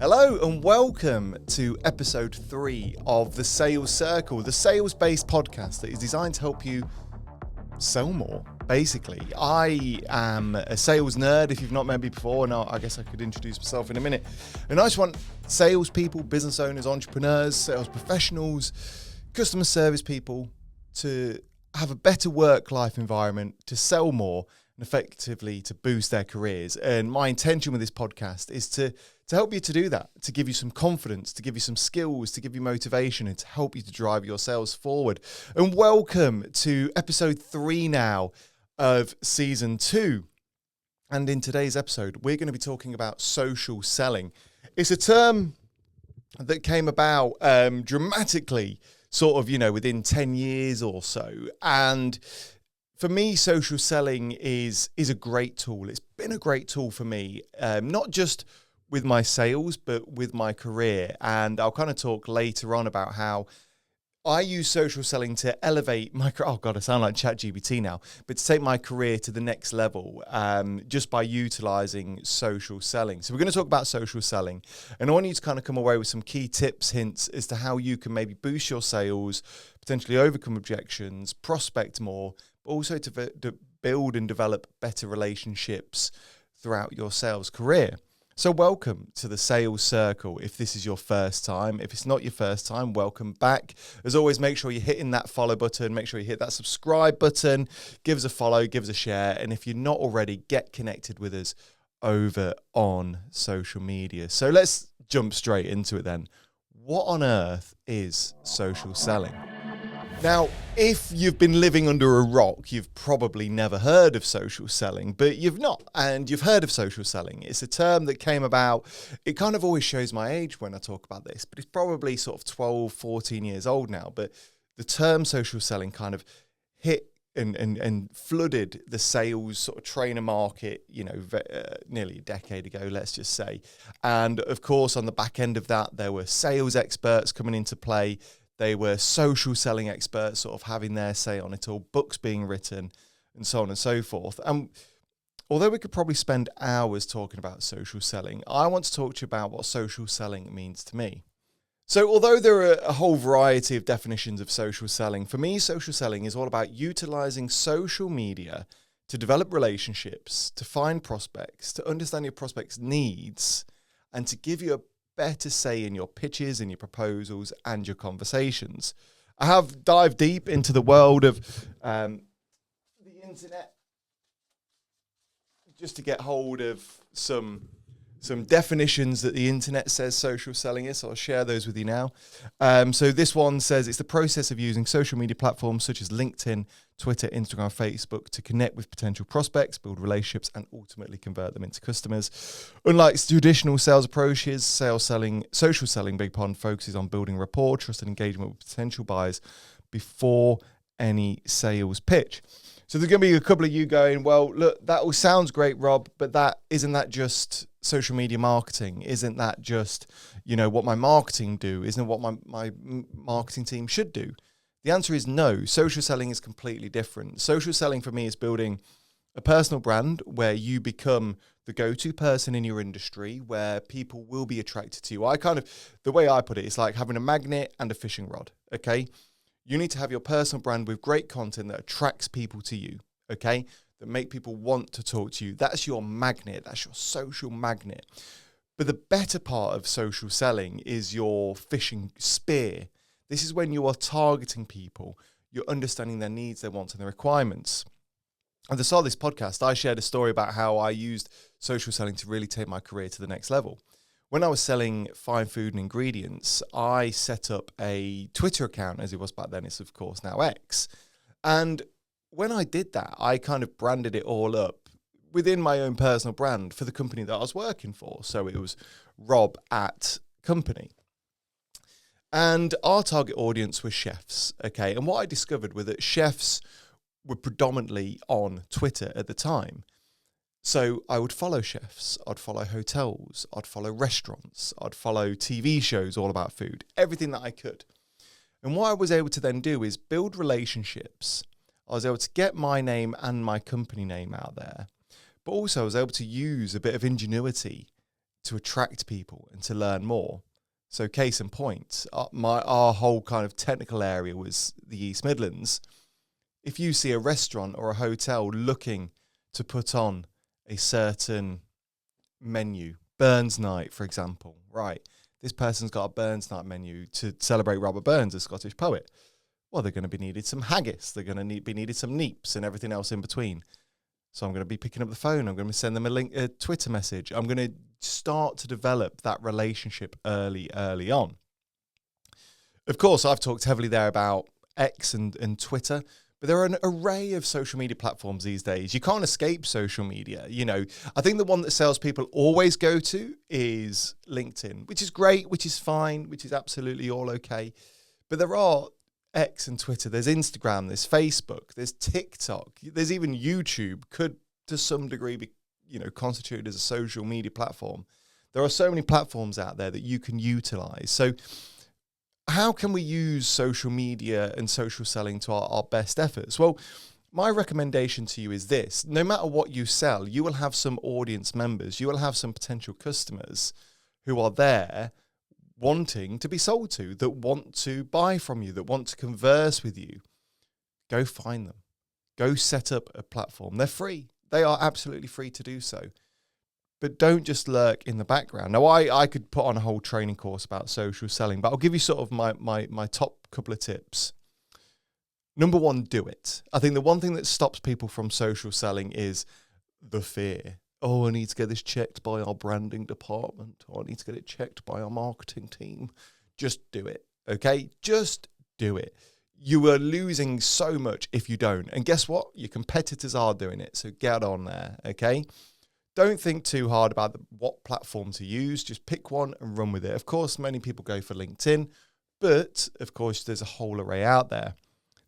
Hello and welcome to episode 3 of the Sales Circle, the sales-based podcast that is designed to help you sell more, basically. I am a sales nerd, if you've not met me before, and I guess I could introduce myself in a minute. And I just want salespeople, business owners, entrepreneurs, sales professionals, customer service people to have a better work-life environment, to sell more, and effectively to boost their careers. And my intention with this podcast is to help you to do that, to give you some confidence, to give you some skills, to give you motivation, and to help you to drive your sales forward. And welcome to episode 3 now of season 2. And in today's episode, we're going to be talking about social selling. It's a term that came about dramatically, sort of, within 10 years or so. And for me, social selling is a great tool. It's been a great tool for me, not just with my sales, but with my career. And I'll kind of talk later on about how I use social selling to elevate my career. Oh God, I sound like ChatGPT now, but to take my career to the next level, just by utilizing social selling. So we're going to talk about social selling, and I want you to kind of come away with some key tips, hints as to how you can maybe boost your sales, potentially overcome objections, prospect more, but also to build and develop better relationships throughout your sales career. So welcome to the Sales Circle if this is your first time. If it's not your first time, welcome back. As always, make sure you're hitting that follow button. Make sure you hit that subscribe button. Give us a follow, give us a share. And if you're not already, get connected with us over on social media. So let's jump straight into it then. What on earth is social selling? Now, if you've been living under a rock, you've probably never heard of social selling, but you've not, and you've heard of social selling. It's a term that came about. It kind of always shows my age when I talk about this, but it's probably sort of 12, 14 years old now. But the term social selling kind of hit and flooded the sales sort of trainer market, nearly a decade ago, let's just say. And of course, on the back end of that, there were sales experts coming into play. They were social selling experts sort of having their say on it all, books being written and so on and so forth. And although we could probably spend hours talking about social selling, I want to talk to you about what social selling means to me. So although there are a whole variety of definitions of social selling, for me, social selling is all about utilizing social media to develop relationships, to find prospects, to understand your prospects' needs, and to give you a better say in your pitches and your proposals and your conversations. I have dived deep into the world of the internet just to get hold of some definitions that the internet says social selling is. So I'll share those with you now. So this one says it's the process of using social media platforms such as LinkedIn, Twitter, Instagram, Facebook to connect with potential prospects, build relationships, and ultimately convert them into customers. Unlike traditional sales approaches, social selling, focuses on building rapport, trust, and engagement with potential buyers before any sales pitch. So there's going to be a couple of you going, well, look, that all sounds great, Rob, but isn't that just social media marketing? Isn't that just, what my marketing do? Isn't it what my marketing team should do? The answer is no. Social selling is completely different. Social selling for me is building a personal brand where you become the go-to person in your industry, where people will be attracted to you. The way I put it, it's like having a magnet and a fishing rod, okay? You need to have your personal brand with great content that attracts people to you, okay? That make people want to talk to you. That's your magnet. That's your social magnet. But the better part of social selling is your fishing spear. This is when you are targeting people. You're understanding their needs, their wants, and their requirements. At the start of this podcast, I shared a story about how I used social selling to really take my career to the next level. When I was selling fine food and ingredients, I set up a Twitter account, as it was back then. It's, of course, now X. And when I did that, I kind of branded it all up within my own personal brand for the company that I was working for. So it was Rob at company. And our target audience was chefs, okay? And what I discovered was that chefs were predominantly on Twitter at the time. So I would follow chefs, I'd follow hotels, I'd follow restaurants, I'd follow TV shows all about food, everything that I could. And what I was able to then do is build relationships. I was able to get my name and my company name out there, but also I was able to use a bit of ingenuity to attract people and to learn more. So case in point, our whole kind of technical area was the East Midlands. If you see a restaurant or a hotel looking to put on a certain menu, Burns Night, for example, right? This person's got a Burns Night menu to celebrate Robert Burns, a Scottish poet. Well, they're going to be needed some haggis. They're going to be needed some neeps and everything else in between. So I'm going to be picking up the phone. I'm going to send them a Twitter message. I'm going to start to develop that relationship early on. Of course, I've talked heavily there about X and Twitter, but there are an array of social media platforms these days. You can't escape social media. You know, I think the one that salespeople always go to is LinkedIn, which is great, which is fine, which is absolutely all okay. But there are X and Twitter, there's Instagram, there's Facebook, there's TikTok, there's even YouTube could to some degree be, you know, constituted as a social media platform. There are so many platforms out there that you can utilize. So how can we use social media and social selling to our best efforts? Well, my recommendation to you is this. No matter what you sell, you will have some audience members, you will have some potential customers who are there wanting to be sold to, that want to buy from you, that want to converse with you. Go find them. Go set up a platform. They're free. They are absolutely free to do so. But don't just lurk in the background. Now, I could put on a whole training course about social selling, but I'll give you sort of my top couple of tips. Number one, do it. I think the one thing that stops people from social selling is the fear. Oh, I need to get this checked by our branding department. Or I need to get it checked by our marketing team. Just do it, okay? Just do it. You are losing so much if you don't. And guess what? Your competitors are doing it, so get on there, okay? Don't think too hard about what platform to use. Just pick one and run with it. Of course, many people go for LinkedIn, but of course, there's a whole array out there.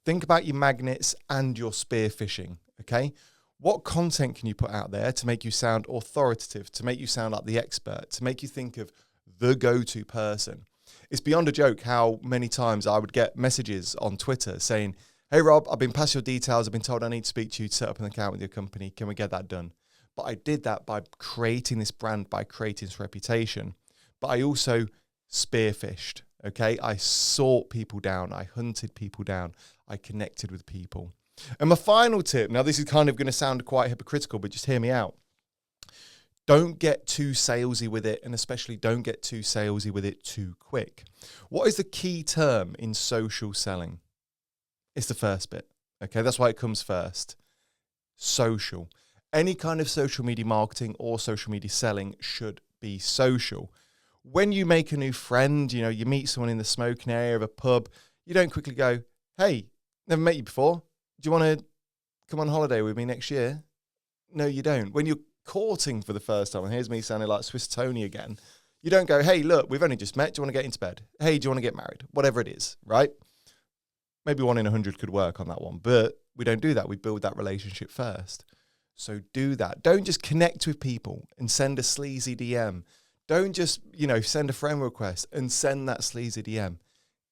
Think about your magnets and your spear phishing, okay? What content can you put out there to make you sound authoritative, to make you sound like the expert, to make you think of the go-to person? It's beyond a joke how many times I would get messages on Twitter saying, hey, Rob, I've been passed your details. I've been told I need to speak to you to set up an account with your company. Can we get that done? But I did that by creating this brand, by creating this reputation. But I also spearfished, okay? I sought people down. I hunted people down. I connected with people. And my final tip, now this is kind of going to sound quite hypocritical, but just hear me out. Don't get too salesy with it, and especially don't get too salesy with it too quick. What is the key term in social selling? It's the first bit, okay? That's why it comes first. Social. Any kind of social media marketing or social media selling should be social. When you make a new friend, you know, you meet someone in the smoking area of a pub, you don't quickly go, hey, never met you before. Do you want to come on holiday with me next year? No, you don't. When you're courting for the first time, and here's me sounding like Swiss Tony again, you don't go, hey, look, we've only just met. Do you want to get into bed? Hey, do you want to get married? Whatever it is, right? Maybe 1 in 100 could work on that one, but we don't do that. We build that relationship first. So do that. Don't just connect with people and send a sleazy DM. Don't just, send a friend request and send that sleazy DM.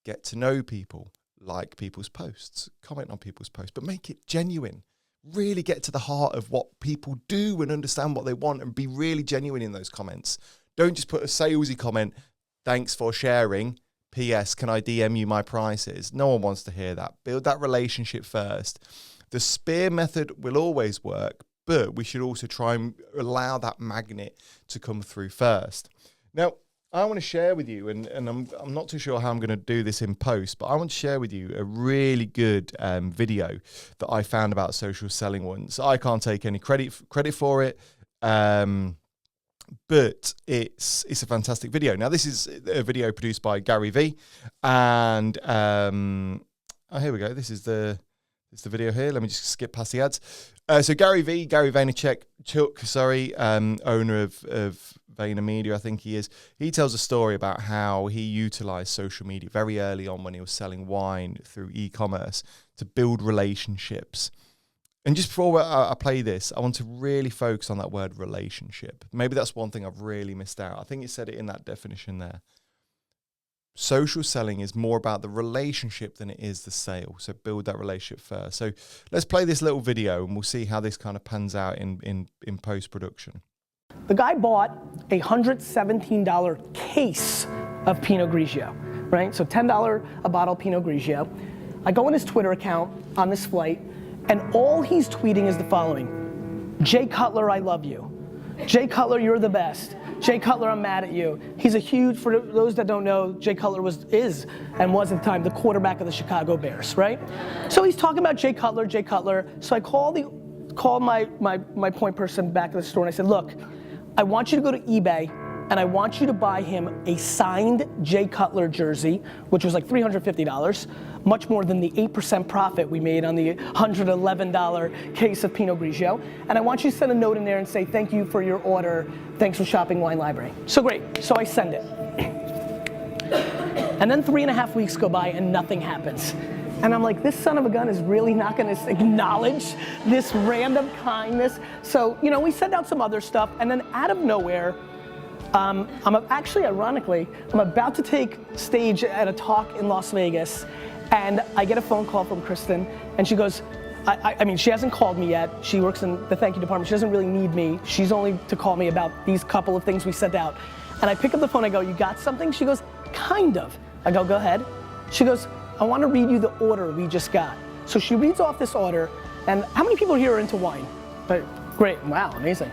Get to know people, like people's posts, comment on people's posts, but make it genuine. Really get to the heart of what people do and understand what they want and be really genuine in those comments. Don't just put a salesy comment, thanks for sharing, PS, can I DM you my prices? No one wants to hear that. Build that relationship first. The spear method will always work, but we should also try and allow that magnet to come through first. Now, I want to share with you, and I'm not too sure how I'm going to do this in post, but I want to share with you a really good video that I found about social selling once. I can't take any credit for it, but it's a fantastic video. Now, this is a video produced by Gary V, and here we go. This is the video here. Let me just skip past the ads. So Gary Vaynerchuk, owner of VaynerMedia, I think he is. He tells a story about how he utilized social media very early on when he was selling wine through e-commerce to build relationships. And just before I play this, I want to really focus on that word relationship. Maybe that's one thing I've really missed out. I think it said it in that definition there. Social selling is more about the relationship than it is the sale. So build that relationship first. So let's play this little video and we'll see how this kind of pans out in post-production. The guy bought a $117 case of Pinot Grigio, right? So $10 a bottle Pinot Grigio. I go on his Twitter account on this flight, and all he's tweeting is the following: Jay Cutler, I love you. Jay Cutler, you're the best. Jay Cutler, I'm mad at you. He's a huge, for those that don't know, Jay Cutler was at the time, the quarterback of the Chicago Bears, right? So he's talking about Jay Cutler. So I call my point person back at the store, and I said, look, I want you to go to eBay, and I want you to buy him a signed Jay Cutler jersey, which was like $350, much more than the 8% profit we made on the $111 case of Pinot Grigio. And I want you to send a note in there and say, thank you for your order, thanks for shopping Wine Library. So great, so I send it. And then 3.5 weeks go by and nothing happens. And I'm like, this son of a gun is really not gonna acknowledge this random kindness. So, we send out some other stuff, and then out of nowhere, I'm ironically about to take stage at a talk in Las Vegas, and I get a phone call from Kristen, and she goes, I mean, she hasn't called me yet. She works in the thank you department. She doesn't really need me. She's only to call me about these couple of things we sent out. And I pick up the phone, I go, you got something? She goes, kind of. I go ahead. She goes, I want to read you the order we just got. So she reads off this order, and how many people here are into wine? Great, wow, amazing.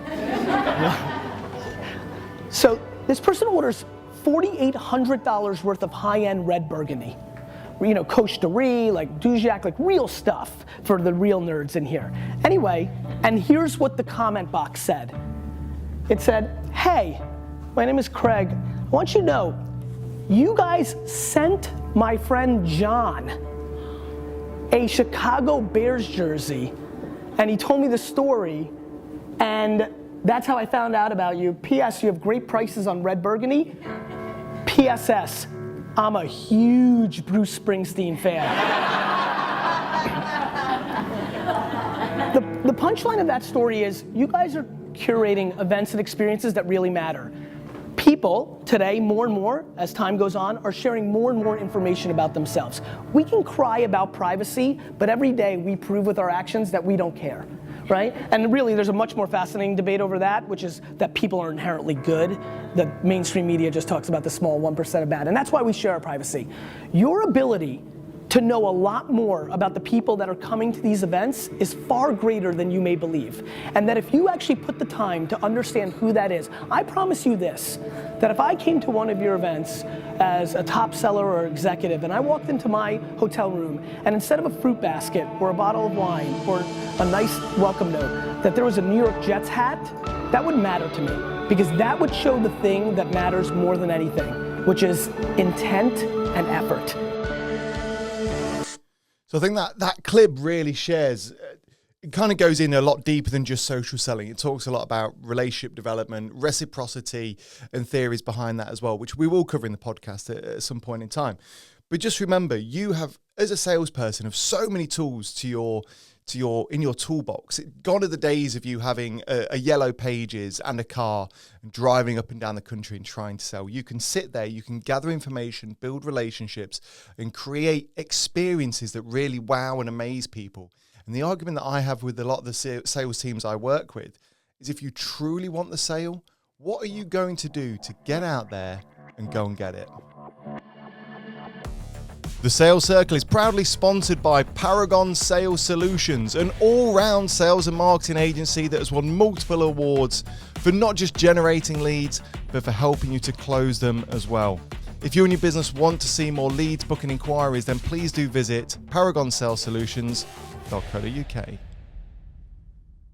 So this person orders $4,800 worth of high-end red Burgundy. Coche de Riz, like Dujac, like real stuff for the real nerds in here. Anyway, and here's what the comment box said. It said, hey, my name is Craig. I want you to know, you guys sent my friend John a Chicago Bears jersey, and he told me the story, and that's how I found out about you. P.S. You have great prices on red Burgundy. P.S.S. I'm a huge Bruce Springsteen fan. The punchline of that story is you guys are curating events and experiences that really matter. People today, more and more, as time goes on, are sharing more and more information about themselves. We can cry about privacy, but every day we prove with our actions that we don't care. Right? And really, there's a much more fascinating debate over that, which is that people are inherently good. The mainstream media just talks about the small 1% of bad, and that's why we share our privacy. Your ability to know a lot more about the people that are coming to these events is far greater than you may believe. And that if you actually put the time to understand who that is, I promise you this, that if I came to one of your events as a top seller or executive and I walked into my hotel room and instead of a fruit basket or a bottle of wine or a nice welcome note, that there was a New York Jets hat, that would matter to me because that would show the thing that matters more than anything, which is intent and effort. So I think that clip really shares, it kind of goes in a lot deeper than just social selling. It talks a lot about relationship development, reciprocity, and theories behind that as well, which we will cover in the podcast at some point in time. But just remember, you have, as a salesperson, have so many tools in your toolbox. Gone are the days of you having a yellow pages and a car and driving up and down the country and trying to sell. You can sit there, you can gather information, build relationships, and create experiences that really wow and amaze people. And the argument that I have with a lot of the sales teams I work with is if you truly want the sale, what are you going to do to get out there and go and get it? The Sales Circle is proudly sponsored by Paragon Sales Solutions, an all-round sales and marketing agency that has won multiple awards for not just generating leads, but for helping you to close them as well. If you and your business want to see more leads, booking inquiries, then please do visit paragonsalessolutions.co.uk.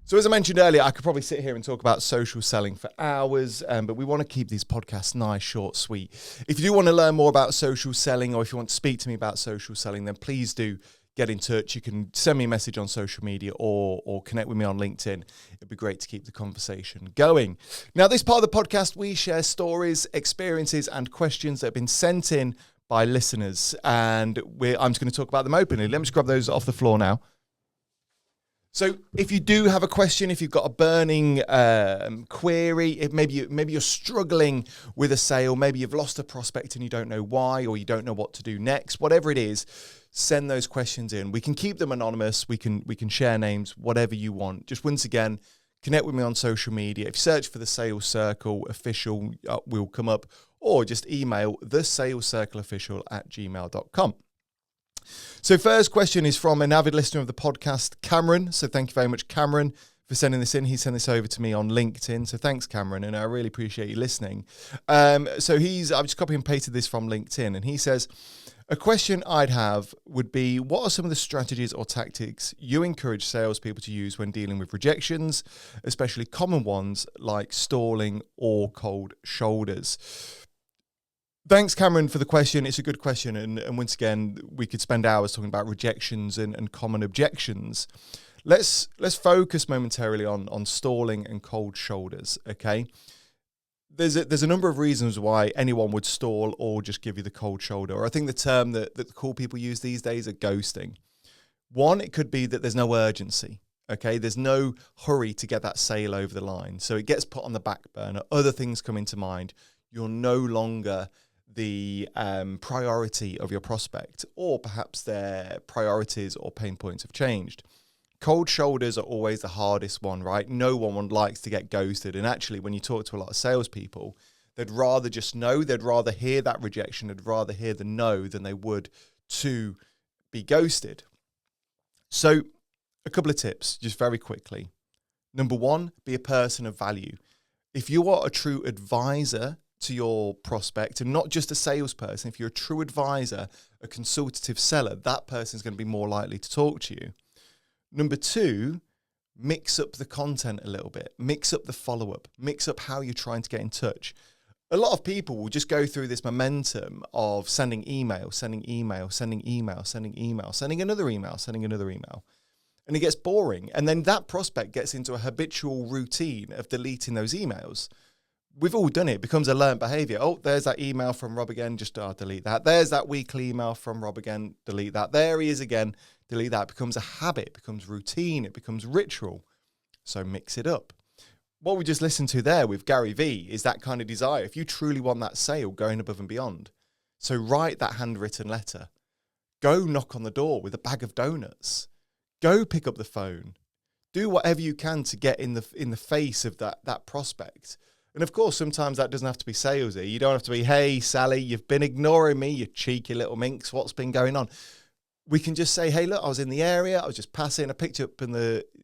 So as I mentioned earlier, I could probably sit here and talk about social selling for hours, but we want to keep these podcasts nice, short, sweet. If you do want to learn more about social selling or if you want to speak to me about social selling, then please do get in touch. You can send me a message on social media or connect with me on LinkedIn. It'd be great to keep the conversation going. Now, this part of the podcast, we share stories, experiences, and questions that have been sent in by listeners, and I'm just going to talk about them openly. Let me just grab those off the floor now. So if you do have a question, if you've got a burning query, maybe you're struggling with a sale, maybe you've lost a prospect and you don't know why, or you don't know what to do next, whatever it is, send those questions in. We can keep them anonymous. We can share names, whatever you want. Just once again, Connect with me on social media. If you search for the Sales Circle Official, we'll come up, or just email thesalescircleofficial@gmail.com. So first question is from an avid listener of the podcast, Cameron. So thank you very much, Cameron, for sending this in. He sent this over to me on LinkedIn. So thanks, Cameron, and I really appreciate you listening. I've just copied and pasted this from LinkedIn, and he says, a question I'd have would be, what are some of the strategies or tactics you encourage salespeople to use when dealing with rejections, especially common ones like stalling or cold shoulders? Thanks, Cameron, for the question. It's a good question. And once again, we could spend hours talking about rejections and common objections. Let's focus momentarily on stalling and cold shoulders, okay? There's a number of reasons why anyone would stall or just give you the cold shoulder. I think the term that the cool people use these days are ghosting. One, it could be that there's no urgency, okay? There's no hurry to get that sale over the line. So it gets put on the back burner. Other things come into mind. You're no longer the priority of your prospect, or perhaps their priorities or pain points have changed. Cold shoulders are always the hardest one, right? No one likes to get ghosted. And actually, when you talk to a lot of salespeople, they'd rather just know, they'd rather hear that rejection, they'd rather hear the no than they would to be ghosted. So a couple of tips, just very quickly. Number one, be a person of value. If you are a true advisor to your prospect and not just a salesperson, if you're a true advisor, a consultative seller, that person's going to be more likely to talk to you. Number two, mix up the content a little bit, mix up the follow-up, mix up how you're trying to get in touch. A lot of people will just go through this momentum of sending email, sending email, sending email, sending email, sending another email, sending another email. And it gets boring. And then that prospect gets into a habitual routine of deleting those emails. We've all done it. It becomes a learned behavior. Oh, there's that email from Rob again. Just delete that. There's that weekly email from Rob again. Delete that. There he is again. Delete that. It becomes a habit. It becomes routine. It becomes ritual. So mix it up. What we just listened to there with Gary Vee is that kind of desire. If you truly want that sale, going above and beyond. So write that handwritten letter. Go knock on the door with a bag of donuts. Go pick up the phone. Do whatever you can to get in the face of that prospect. And of course, sometimes that doesn't have to be salesy. You don't have to be, hey, Sally, you've been ignoring me, you cheeky little minx. What's been going on? We can just say, hey, look, I was in the area. I was just passing. I picked you up in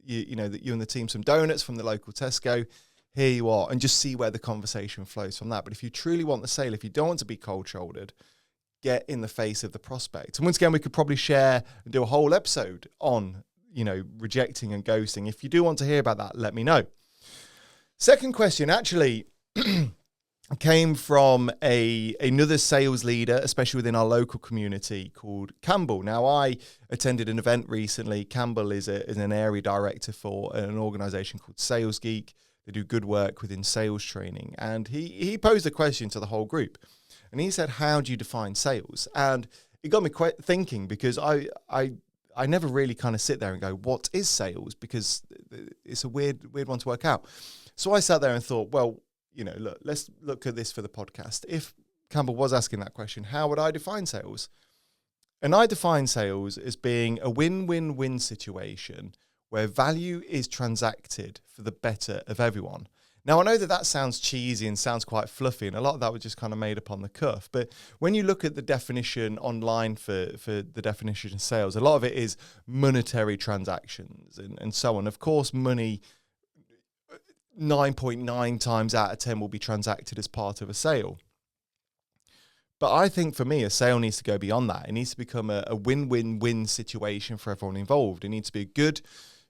you and the team some donuts from the local Tesco. Here you are. And just see where the conversation flows from that. But if you truly want the sale, if you don't want to be cold-shouldered, get in the face of the prospect. And once again, we could probably share and do a whole episode on, rejecting and ghosting. If you do want to hear about that, let me know. Second question actually came from another sales leader, especially within our local community, called Campbell. Now, I attended an event recently. Campbell is an area director for an organization called Sales Geek. They do good work within sales training. And he posed a question to the whole group. And he said, how do you define sales? And it got me quite thinking, because I never really kind of sit there and go, what is sales? Because it's a weird one to work out. So I sat there and thought, well, look, let's look at this for the podcast. If Campbell was asking that question, how would I define sales? And I define sales as being a win-win-win situation where value is transacted for the better of everyone. Now, I know that sounds cheesy and sounds quite fluffy, and a lot of that was just kind of made up on the cuff. But when you look at the definition online for the definition of sales, a lot of it is monetary transactions and so on. Of course, money 9.9 times out of 10 will be transacted as part of a sale. But I think for me, a sale needs to go beyond that. It needs to become a win-win-win situation for everyone involved. It needs to be a good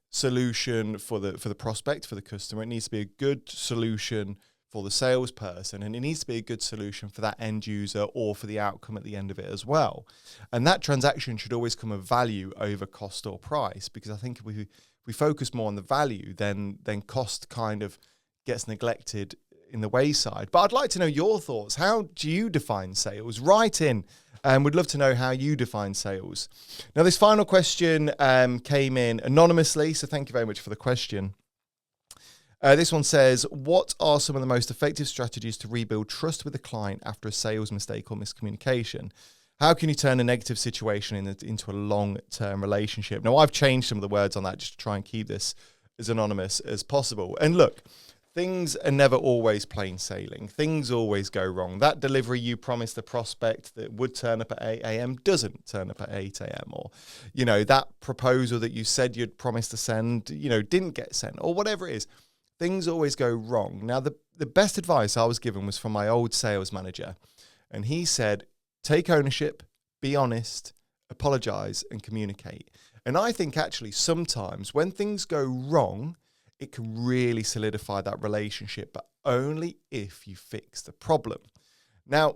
solution for the prospect, for the customer. It needs to be a good solution for the salesperson, and it needs to be a good solution for that end user or for the outcome at the end of it as well. And that transaction should always come of value over cost or price, because I think if we focus more on the value, then cost kind of gets neglected in the wayside. But I'd like to know your thoughts. How do you define sales? Write in, and we'd love to know how you define sales. Now, this final question came in anonymously, so thank you very much for the question. This one says, what are some of the most effective strategies to rebuild trust with a client after a sales mistake or miscommunication? How can you turn a negative situation into a long-term relationship? Now, I've changed some of the words on that just to try and keep this as anonymous as possible. And look, things are never always plain sailing. Things always go wrong. That delivery you promised the prospect that would turn up at 8 a.m. doesn't turn up at 8 a.m. Or, that proposal that you said you'd promised to send, didn't get sent, or whatever it is. Things always go wrong. Now, the best advice I was given was from my old sales manager. And he said, take ownership, be honest, apologize, and communicate. And I think actually sometimes when things go wrong, it can really solidify that relationship, but only if you fix the problem. Now,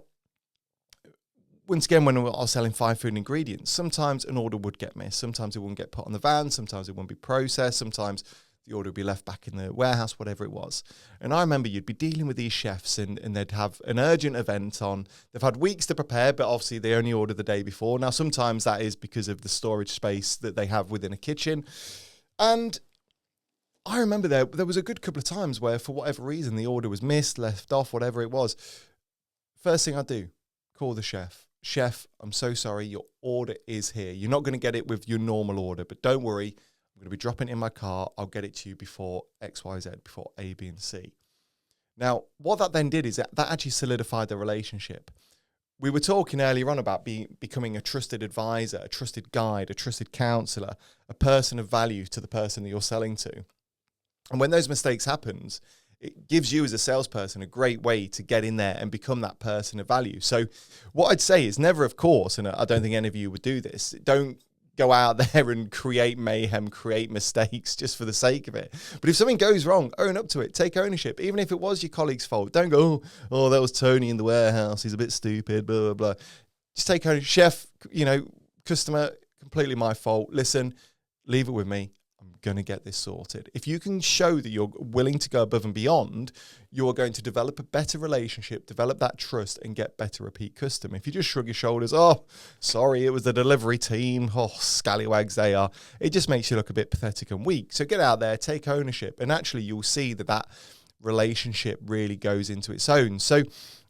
once again, when I was selling 5 food ingredients, sometimes an order would get missed. Sometimes it wouldn't get put on the van. Sometimes it wouldn't be processed. Sometimes the order would be left back in the warehouse, whatever it was. And I remember you'd be dealing with these chefs and they'd have an urgent event on. They've had weeks to prepare, but obviously they only ordered the day before. Now, sometimes that is because of the storage space that they have within a kitchen. And I remember there was a good couple of times where, for whatever reason, the order was missed, left off, whatever it was. First thing I do, call the chef. Chef, I'm so sorry, your order is here. You're not going to get it with your normal order, but don't worry. I'm going to be dropping it in my car. I'll get it to you before X, Y, Z, before A, B, and C. Now, what that then did is that actually solidified the relationship. We were talking earlier on about becoming a trusted advisor, a trusted guide, a trusted counselor, a person of value to the person that you're selling to. And when those mistakes happen, it gives you as a salesperson a great way to get in there and become that person of value. So what I'd say is never, of course, and I don't think any of you would do this, don't go out there and create mayhem, create mistakes just for the sake of it. But if something goes wrong, own up to it, take ownership. Even if it was your colleague's fault, don't go, oh, that was Tony in the warehouse, he's a bit stupid, blah, blah, blah. Just take ownership. Chef, customer, completely my fault. Listen, leave it with me. I'm going to get this sorted. If you can show that you're willing to go above and beyond, you're going to develop a better relationship, develop that trust, and get better repeat custom. If you just shrug your shoulders, oh, sorry, it was the delivery team, oh, scallywags they are, it just makes you look a bit pathetic and weak. So get out there, take ownership, and actually you'll see that relationship really goes into its own. So,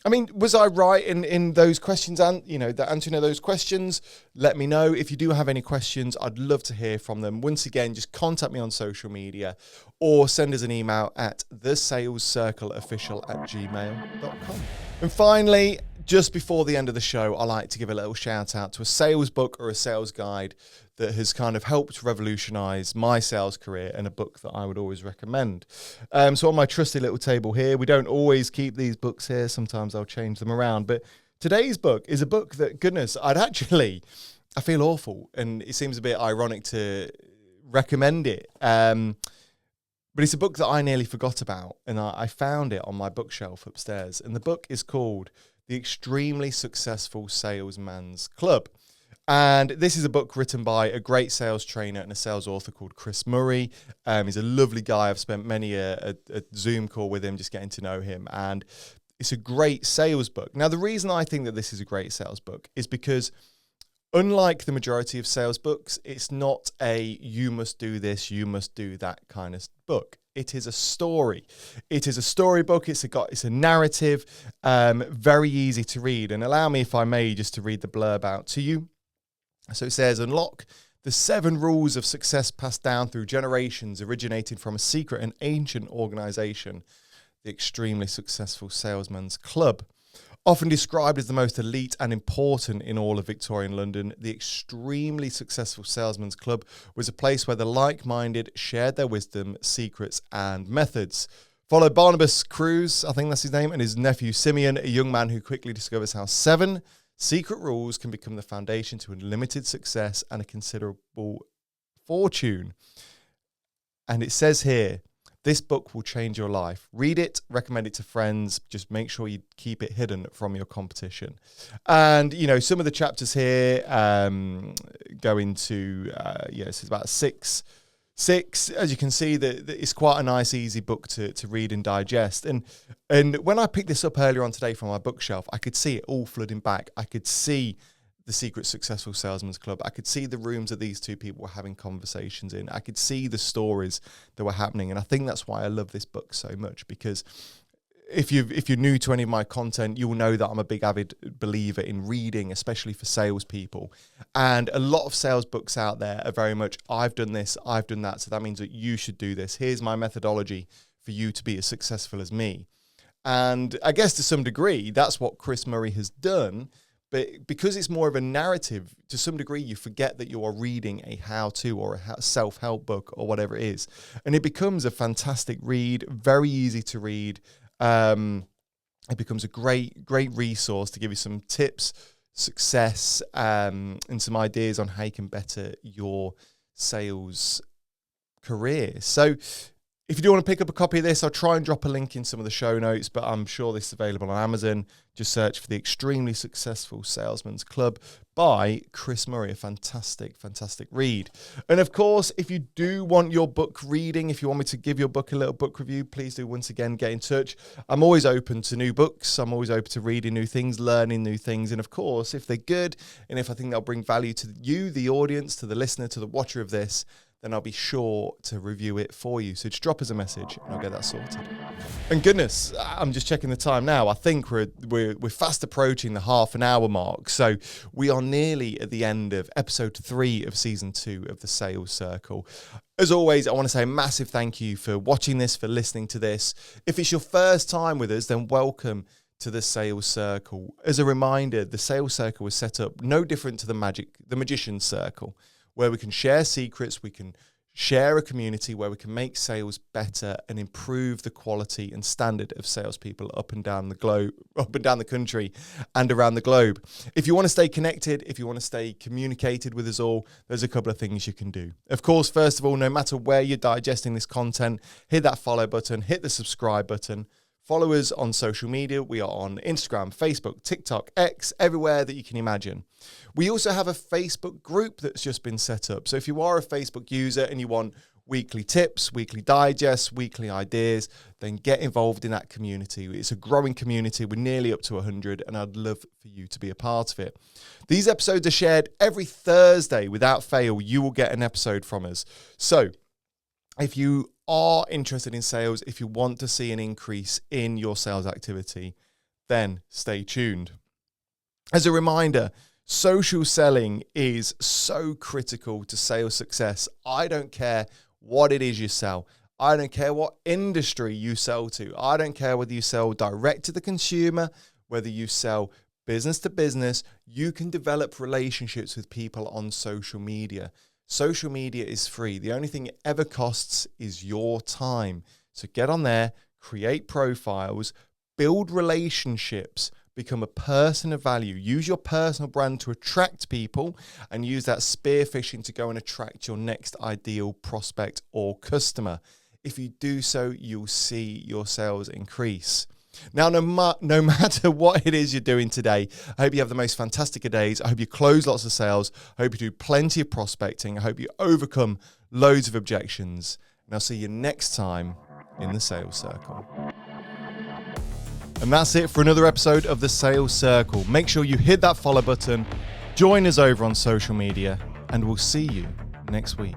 I mean, was I right in those questions, and the answering of those questions? Let me know. If you do have any questions, I'd love to hear from them. Once again, just contact me on social media or send us an email at thesalescircleofficial@gmail.com. And finally, just before the end of the show, I like to give a little shout out to a sales book or a sales guide that has kind of helped revolutionize my sales career, and a book that I would always recommend. So on my trusty little table here, we don't always keep these books here. Sometimes I'll change them around. But today's book is a book that, goodness, I feel awful. And it seems a bit ironic to recommend it. But it's a book that I nearly forgot about. And I found it on my bookshelf upstairs. And the book is called The Extremely Successful Salesman's Club. And this is a book written by a great sales trainer and a sales author called Chris Murray. He's a lovely guy. I've spent many a Zoom call with him, just getting to know him. And it's a great sales book. Now, the reason I think that this is a great sales book is because, unlike the majority of sales books, it's not a you must do this, you must do that kind of book. It is a story. It is a storybook. It's a narrative, very easy to read. And allow me, if I may, just to read the blurb out to you. So it says, unlock the 7 rules of success passed down through generations, originating from a secret and ancient organization, the Extremely Successful Salesman's Club. Often described as the most elite and important in all of Victorian London, the Extremely Successful Salesman's Club was a place where the like-minded shared their wisdom, secrets, and methods. Follow Barnabas Cruz, I think that's his name, and his nephew Simeon, a young man who quickly discovers how 7 secret rules can become the foundation to unlimited success and a considerable fortune. And it says here, this book will change your life. Read it, recommend it to friends. Just make sure you keep it hidden from your competition. And, some of the chapters here go into, it's about six. As you can see, that it's quite a nice, easy book to read and digest. And when I picked this up earlier on today from my bookshelf, I could see it all flooding back. I could see the Secret Successful Salesman's Club. I could see the rooms that these two people were having conversations in. I could see the stories that were happening. And I think that's why I love this book so much, because if you're new to any of my content, you will know that I'm a big avid believer in reading, especially for salespeople. And a lot of sales books out there are very much, I've done this, I've done that, so that means that you should do this. Here's my methodology for you to be as successful as me. And I guess to some degree, that's what Chris Murray has done. But because it's more of a narrative, to some degree, you forget that you are reading a how-to or a self-help book or whatever it is. And it becomes a fantastic read, very easy to read. It becomes a great resource to give you some tips, success, and some ideas on how you can better your sales career. So if you do want to pick up a copy of this, I'll try and drop a link in some of the show notes, but I'm sure this is available on Amazon. Just search for The Extremely Successful Salesman's Club by Chris Murray. A fantastic read. And of course, if you do want your book reading, if you want me to give your book a little book review, please do once again get in touch. I'm always open to new books. I'm always open to reading new things, learning new things. And of course, if they're good and if I think they'll bring value to you, the audience, to the listener, to the watcher of this, then I'll be sure to review it for you. So just drop us a message and I'll get that sorted. And goodness, I'm just checking the time now. I think we're fast approaching the half an hour mark. So we are nearly at the end of episode 3 of season 2 of the Sales Circle. As always, I want to say a massive thank you for watching this, for listening to this. If it's your first time with us, then welcome to the Sales Circle. As a reminder, the Sales Circle was set up no different to the Magician's Circle, where we can share secrets, we can share a community where we can make sales better and improve the quality and standard of salespeople up and down the country and around the globe. If you want to stay connected, if you want to stay communicated with us all, there's a couple of things you can do. Of course, first of all, no matter where you're digesting this content, hit that follow button, hit the subscribe button. Follow us on social media. We are on Instagram, Facebook, TikTok, X, everywhere that you can imagine. We also have a Facebook group that's just been set up. So if you are a Facebook user and you want weekly tips, weekly digests, weekly ideas, then get involved in that community. It's a growing community. We're nearly up to 100, and I'd love for you to be a part of it. These episodes are shared every Thursday. Without fail, you will get an episode from us. So if you are interested in sales, if you want to see an increase in your sales activity, then stay tuned. As a reminder, social selling is so critical to sales success. I don't care what it is you sell. I don't care what industry you sell to. I don't care whether you sell direct to the consumer, whether you sell business to business. You can develop relationships with people on social media. Social media is free. The only thing it ever costs is your time. So get on there, create profiles, build relationships, become a person of value. Use your personal brand to attract people and use that spearfishing to go and attract your next ideal prospect or customer. If you do so, you'll see your sales increase. Now, no matter what it is you're doing today, I hope you have the most fantastic of days. I hope you close lots of sales. I hope you do plenty of prospecting. I hope you overcome loads of objections. And I'll see you next time in the Sales Circle. And that's it for another episode of the Sales Circle. Make sure you hit that follow button, join us over on social media, and we'll see you next week.